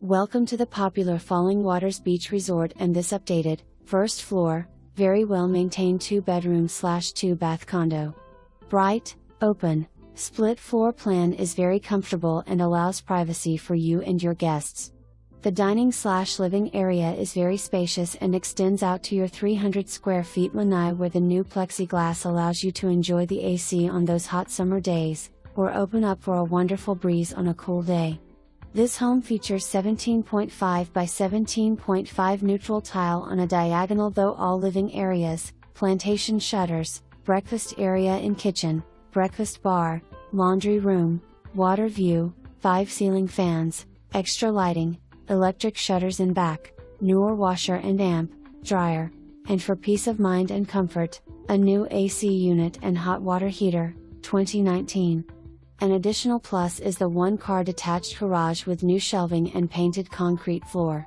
Welcome to the popular Falling Waters Beach Resort and this updated, first floor, very well maintained 2-bedroom/2-bath condo. Bright, open, split floor plan is very comfortable and allows privacy for you and your guests. The dining/living area is very spacious and extends out to your 300 square feet lanai, where the new plexi-glass allows you to enjoy the AC on those hot summer days, or open up for a wonderful breeze on a cool day. This home features 17.5 by 17.5 neutral tile on a diagonal though all living areas, plantation shutters, breakfast area in kitchen, breakfast bar, laundry room, water view, 5 ceiling fans, extra lighting, electric shutters in back, newer washer and amp, dryer, and for peace of mind and comfort, a new AC unit and hot water heater, 2019. An additional plus is the 1-car detached garage with new shelving and painted concrete floor.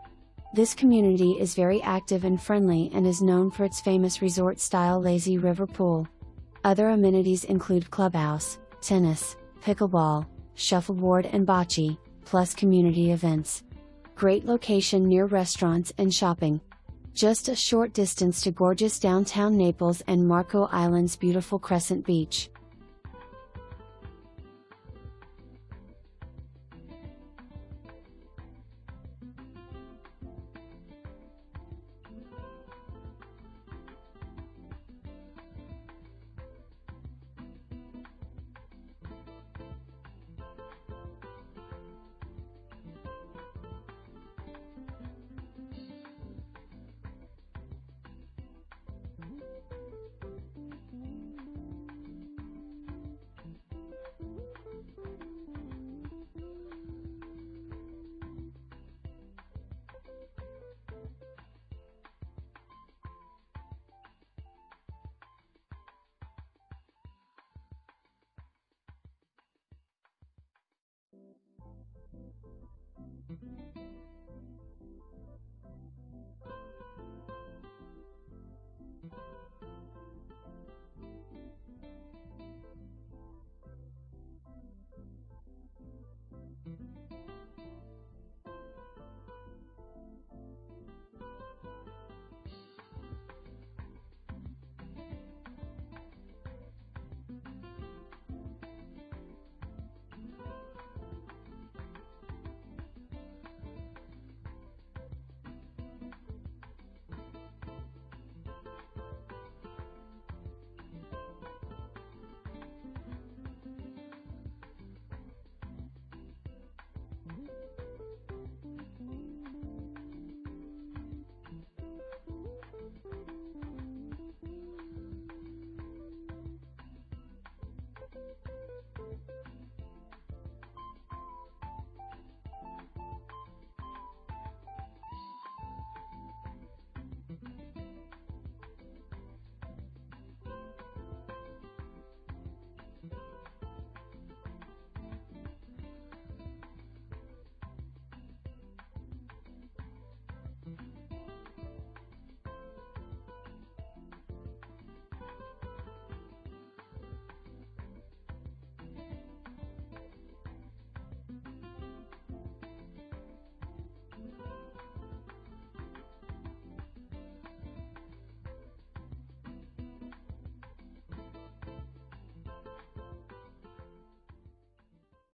This community is very active and friendly and is known for its famous resort-style lazy river pool. Other amenities include clubhouse, tennis, pickleball, shuffleboard and bocce, plus community events. Great location near restaurants and shopping. Just a short distance to gorgeous downtown Naples and Marco Island's beautiful Crescent Beach.